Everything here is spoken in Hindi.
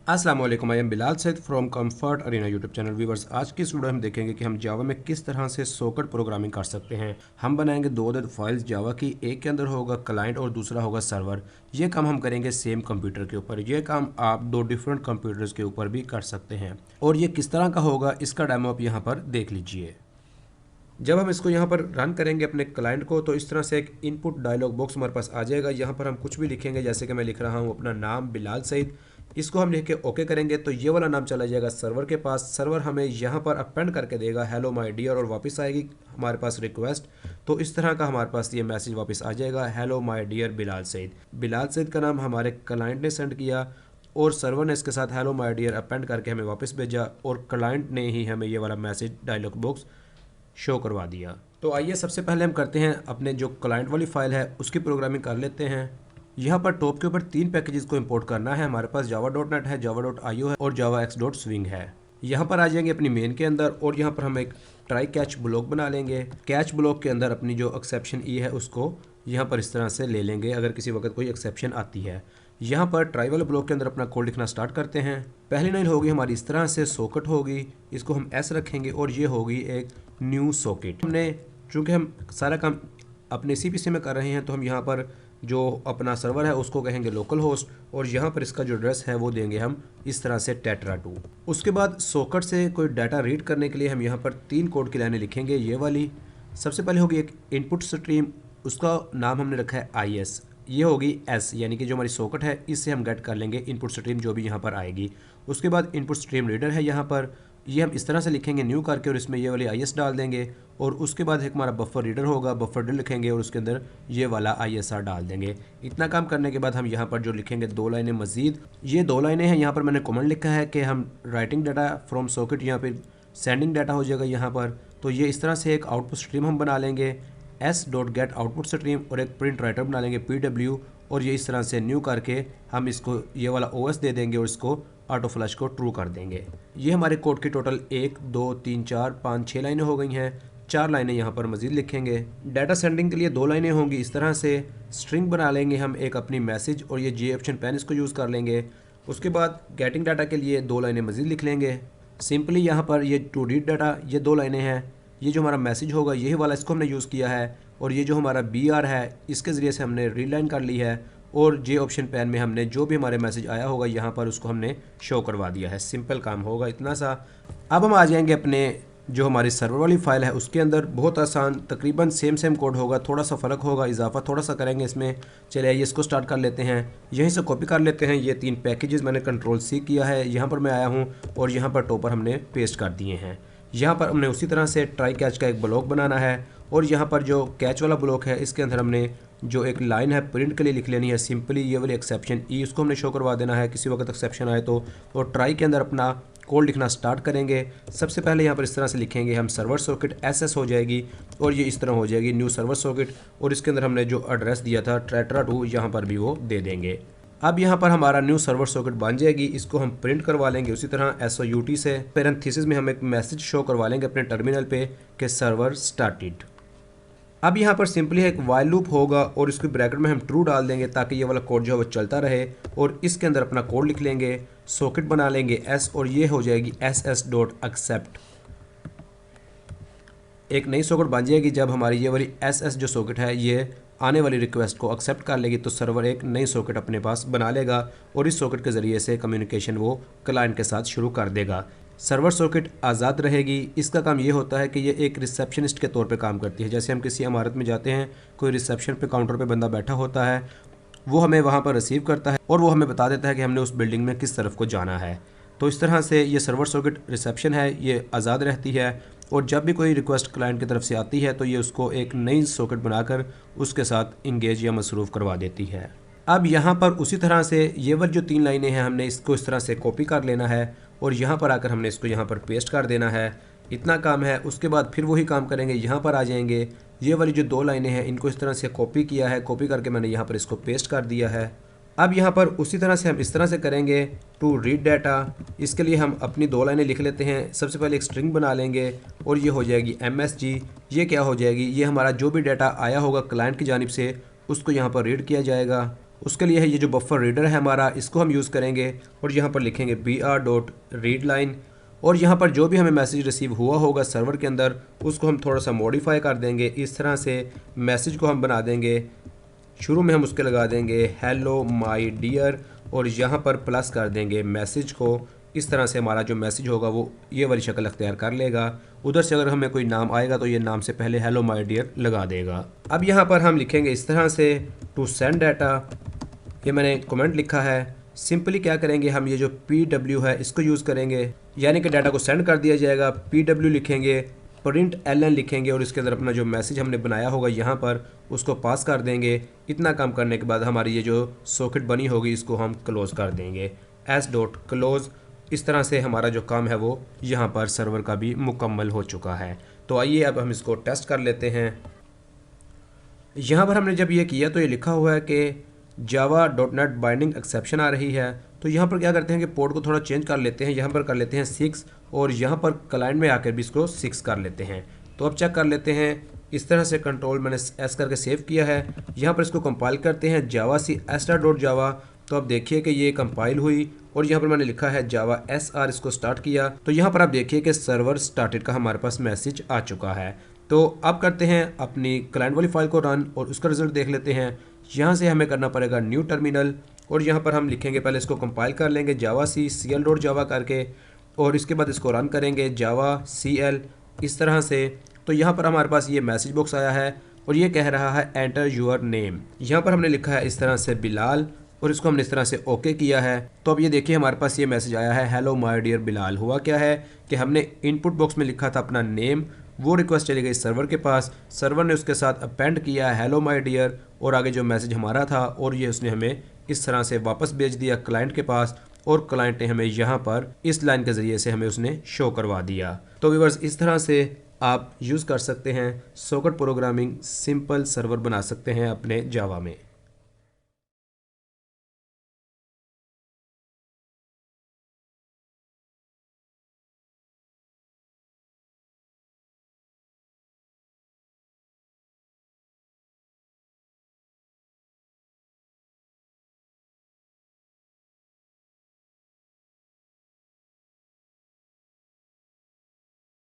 अस्सलाम वालेकुम, I am Bilal Saeed from comfort arena YouTube channel. Viewers, आज की इस वीडियो हम देखेंगे कि हम जावा में किस तरह से सॉकेट प्रोग्रामिंग कर सकते हैं। हम बनाएंगे दो अदद फाइल्स जावा की, एक के अंदर होगा क्लाइंट और दूसरा होगा सर्वर। ये काम हम करेंगे सेम कंप्यूटर के ऊपर। ये काम आप दो डिफरेंट कंप्यूटर्स के ऊपर भी कर सकते हैं और ये किस तरह का होगा इसका डेमो आप यहाँ पर देख लीजिए। जब हम इसको यहाँ पर रन करेंगे अपने क्लाइंट को, तो इस तरह से एक इनपुट डायलॉग बॉक्स हमारे पास आ जाएगा। यहाँ पर हम कुछ भी लिखेंगे, जैसे कि मैं लिख रहा हूँ अपना नाम बिलाल सईद। इसको हम लिख के ओके करेंगे तो ये वाला नाम चला जाएगा सर्वर के पास। सर्वर हमें यहाँ पर अपेंड करके देगा हेलो माय डियर और वापस आएगी हमारे पास रिक्वेस्ट। तो इस तरह का हमारे पास ये मैसेज वापस आ जाएगा, hello my dear Bilal Saeed. Bilal Saeed का नाम हमारे क्लाइंट ने सेंड किया और सर्वर ने इसके साथ हेलो माय डियर अपेंड करके हमें वापस भेजा और क्लाइंट ने ही हमें ये वाला मैसेज डायलॉग बॉक्स शो करवा दिया। तो आइए सबसे पहले हम करते हैं अपने जो क्लाइंट वाली फाइल है उसकी प्रोग्रामिंग कर लेते हैं। यहाँ पर टॉप के ऊपर तीन पैकेजेस को इंपोर्ट करना है। हमारे पास java.net है, java.io है और javax.swing है। यहाँ पर आ जाएंगे अपनी मेन के अंदर और यहाँ पर हम एक ट्राई कैच ब्लॉक बना लेंगे। कैच ब्लॉक के अंदर अपनी जो एक्सेप्शन ई है उसको यहाँ पर इस तरह से ले लेंगे अगर किसी वक्त कोई एक्सेप्शन आती है। यहाँ पर ट्राई वाले ब्लॉक के अंदर अपना कोड लिखना स्टार्ट करते हैं। पहली लाइन होगी हमारी इस तरह से सॉकेट होगी, इसको हम एस रखेंगे और ये होगी एक न्यू सॉकेट। हमने चूँकि हम सारा काम अपने CPC में कर रहे हैं तो हम यहाँ पर जो अपना सर्वर है उसको कहेंगे लोकल होस्ट और यहाँ पर इसका जो एड्रेस है वो देंगे हम इस तरह से टेट्रा2। उसके बाद सॉकेट से कोई डाटा रीड करने के लिए हम यहाँ पर तीन कोड की लाइनें लिखेंगे। ये वाली सबसे पहले होगी एक इनपुट स्ट्रीम, उसका नाम हमने रखा है IS। ये होगी S यानी कि जो हमारी सॉकेट है इससे हम गेट कर लेंगे इनपुट स्ट्रीम जो भी यहाँ पर आएगी। उसके बाद इनपुट स्ट्रीम रीडर है यहाँ पर, ये हम इस तरह से लिखेंगे न्यू करके और इसमें ये वाली IS डाल देंगे। और उसके बाद एक हमारा बफर रीडर होगा, बफर रीडर लिखेंगे और उसके अंदर ये वाला ISR डाल देंगे। इतना काम करने के बाद हम यहाँ पर जो लिखेंगे दो लाइनें मजीद, ये दो लाइनें हैं। यहाँ पर मैंने कमेंट लिखा है कि हम राइटिंग डाटा फ्रॉम सॉकेट, यहाँ पर सेंडिंग डाटा हो जाएगा यहाँ पर। तो ये इस तरह से एक आउटपुट स्ट्रीम हम बना लेंगे s.get आउटपुट स्ट्रीम और एक प्रिंट राइटर बना लेंगे PW और ये इस तरह से न्यू करके हम इसको ये वाला OS दे देंगे और इसको ऑटो फ्लश को ट्रू कर देंगे। ये हमारे कोड की टोटल 1 2 3 4 5 6 लाइनें हो गई हैं। 4 लाइनें यहाँ पर मजीद लिखेंगे। डाटा सेंडिंग के लिए 2 लाइनें होंगी इस तरह से। स्ट्रिंग बना लेंगे हम एक अपनी मैसेज और ये JOption10 इसको यूज़ कर लेंगे। उसके बाद गेटिंग डाटा के लिए 2 लाइनें मजीद लिख लेंगे। सिंपली यहाँ पर ये टू रीड डाटा ये 2 लाइनें हैं। ये जो हमारा मैसेज होगा यही वाला इसको हमने यूज़ किया है और ये जो हमारा BR है इसके ज़रिए से हमने रीलाइन कर ली है और JOption10 में हमने जो भी हमारे मैसेज आया होगा यहाँ पर उसको हमने शो करवा दिया है। सिंपल काम होगा इतना सा। अब हम आ जाएंगे अपने जो हमारी सर्वर वाली फाइल है उसके अंदर। बहुत आसान, तकरीबन सेम कोड होगा, थोड़ा सा फ़र्क होगा, इजाफा थोड़ा सा करेंगे इसमें। चलिए आइए इसको स्टार्ट कर लेते हैं। यहीं से कॉपी कर लेते हैं। ये 3 पैकेजेस मैंने Ctrl+C किया है, यहाँ पर मैं आया हूँ और यहाँ पर टॉपर हमने पेस्ट कर दिए हैं। यहाँ पर हमने उसी तरह से ट्राई कैच का एक ब्लॉक बनाना है और यहाँ पर जो कैच वाला ब्लॉक है इसके अंदर हमने जो एक लाइन है प्रिंट के लिए लिख लेनी है। सिंपली ये वाली एक्सेप्शन ई उसको हमने शो करवा देना है किसी वक्त एक्सेप्शन आए तो। और ट्राई के अंदर अपना कोड लिखना स्टार्ट करेंगे। सबसे पहले यहाँ पर इस तरह से लिखेंगे हम सर्वर सॉकेट SS हो जाएगी और ये इस तरह हो जाएगी न्यू सर्वर सॉकेट और इसके अंदर हमने जो एड्रेस दिया था टेट्रा2 यहाँ पर भी वो दे देंगे। अब यहाँ पर हमारा न्यू सर्वर सॉकेट बन जाएगी। इसको हम प्रिंट करवा लेंगे उसी तरह SOUT से। पैरेंथेसिस में हम एक मैसेज शो करवा लेंगे अपने टर्मिनल पे कि सर्वर स्टार्टेड। अब यहाँ पर सिंपली एक वाइल लूप होगा और इसके ब्रैकेट में हम ट्रू डाल देंगे ताकि ये वाला कोड जो है वो चलता रहे। और इसके अंदर अपना कोड लिख लेंगे, सॉकेट बना लेंगे S और ये हो जाएगी SS.accept। एक नई सॉकेट बन जाएगी जब हमारी ये वाली SS जो सॉकेट है ये आने वाली रिक्वेस्ट को एक्सेप्ट कर लेगी तो सर्वर एक नई सॉकेट अपने पास बना लेगा और इस सॉकेट के ज़रिए से कम्युनिकेशन वो क्लाइंट के साथ शुरू कर देगा। सर्वर सॉकेट आज़ाद रहेगी। इसका काम ये होता है कि ये एक रिसेप्शनिस्ट के तौर पे काम करती है। जैसे हम किसी इमारत में जाते हैं, कोई रिसेप्शन पे काउंटर पे बंदा बैठा होता है, वो हमें वहाँ पर रिसीव करता है और वो हमें बता देता है कि हमने उस बिल्डिंग में किस तरफ को जाना है। तो इस तरह से ये सर्वर सॉकेट रिसेप्शन है, ये आज़ाद रहती है और जब भी कोई रिक्वेस्ट क्लाइंट की तरफ से आती है तो ये उसको एक नई सॉकेट बनाकर उसके साथ इंगेज या मसरूफ़ करवा देती है। अब यहाँ पर उसी तरह से ये वाली जो 3 लाइनें हैं हमने इसको इस तरह से कॉपी कर लेना है और यहाँ पर आकर हमने इसको यहाँ पर पेस्ट कर देना है। इतना काम है। उसके बाद फिर वही काम करेंगे, यहाँ पर आ जाएंगे। ये वाली जो 2 लाइनें हैं इनको इस तरह से कॉपी किया है, कॉपी करके मैंने यहाँ पर इसको पेस्ट कर दिया है। अब यहाँ पर उसी तरह से हम इस तरह से करेंगे टू रीड डाटा। इसके लिए हम अपनी 2 लाइनें लिख लेते हैं। सबसे पहले एक स्ट्रिंग बना लेंगे और ये हो जाएगी MSG। ये क्या हो जाएगी, ये हमारा जो भी डाटा आया होगा क्लाइंट की जानिब से उसको यहाँ पर रीड किया जाएगा। उसके लिए है ये जो बफर रीडर है हमारा, इसको हम यूज़ करेंगे और यहाँ पर लिखेंगे br.readline और यहाँ पर जो भी हमें मैसेज रिसीव हुआ होगा सर्वर के अंदर उसको हम थोड़ा सा मॉडिफाई कर देंगे। इस तरह से मैसेज को हम बना देंगे, शुरू में हम उसके लगा देंगे हेलो माय डियर और यहाँ पर प्लस कर देंगे मैसेज को। इस तरह से हमारा जो मैसेज होगा वो ये वाली शक्ल अख्तियार कर लेगा। उधर से अगर हमें कोई नाम आएगा तो ये नाम से पहले हेलो माय डियर लगा देगा। अब यहाँ पर हम लिखेंगे इस तरह से टू सेंड डाटा, ये मैंने कमेंट लिखा है। सिंपली क्या करेंगे, हम ये जो PW है इसको यूज़ करेंगे, यानी कि डाटा को सेंड कर दिया जाएगा। PW लिखेंगे, प्रिंट LN लिखेंगे और इसके अंदर अपना जो मैसेज हमने बनाया होगा यहाँ पर उसको पास कर देंगे। इतना काम करने के बाद हमारी ये जो सॉकेट बनी होगी इसको हम क्लोज़ कर देंगे s.close। इस तरह से हमारा जो काम है वो यहाँ पर सर्वर का भी मुकम्मल हो चुका है। तो आइए अब हम इसको टेस्ट कर लेते हैं। यहाँ पर हमने जब ये किया तो ये लिखा हुआ है कि java.net बाइंडिंग एक्सेप्शन आ रही है। तो यहाँ पर क्या करते हैं कि पोर्ट को थोड़ा चेंज कर लेते हैं, यहाँ पर कर लेते हैं 6 और यहाँ पर क्लाइंट में आकर भी इसको 6 कर लेते हैं। तो अब चेक कर लेते हैं। इस तरह से कंट्रोल मैंने S करके सेव किया है। यहाँ पर इसको कंपाइल करते हैं javac star.java। तो अब देखिए कि ये कंपाइल हुई और यहाँ पर मैंने लिखा है java sr, इसको स्टार्ट किया तो यहाँ पर आप देखिए कि सर्वर स्टार्टेड का हमारे पास मैसेज आ चुका है। तो अब करते हैं अपनी क्लाइंट वाली फाइल को रन और उसका रिजल्ट देख लेते हैं। यहाँ से हमें करना पड़ेगा न्यू टर्मिनल और यहाँ पर हम लिखेंगे, पहले इसको कंपाइल कर लेंगे javac cl.java करके और इसके बाद इसको रन करेंगे java cl इस तरह से। तो यहाँ पर हमारे पास ये मैसेज बॉक्स आया है और ये कह रहा है एंटर यूर नेम। यहाँ पर हमने लिखा है इस तरह से बिलाल और इसको हमने इस तरह से ओके किया है। तो अब ये देखिए हमारे पास ये मैसेज आया है हेलो माय डियर बिलाल। हुआ क्या है कि हमने इनपुट बॉक्स में लिखा था अपना नेम, वो रिक्वेस्ट चली गई सर्वर के पास, सर्वर ने उसके साथ अपेंड किया हेलो माय डियर और आगे जो मैसेज हमारा था और ये उसने हमें इस तरह से वापस भेज दिया क्लाइंट के पास और क्लाइंट ने हमें यहाँ पर इस लाइन के ज़रिए से हमें उसने शो करवा दिया। तो व्यूअर्स इस तरह से आप यूज़ कर सकते हैं सॉकेट प्रोग्रामिंग, सिंपल सर्वर बना सकते हैं अपने जावा में।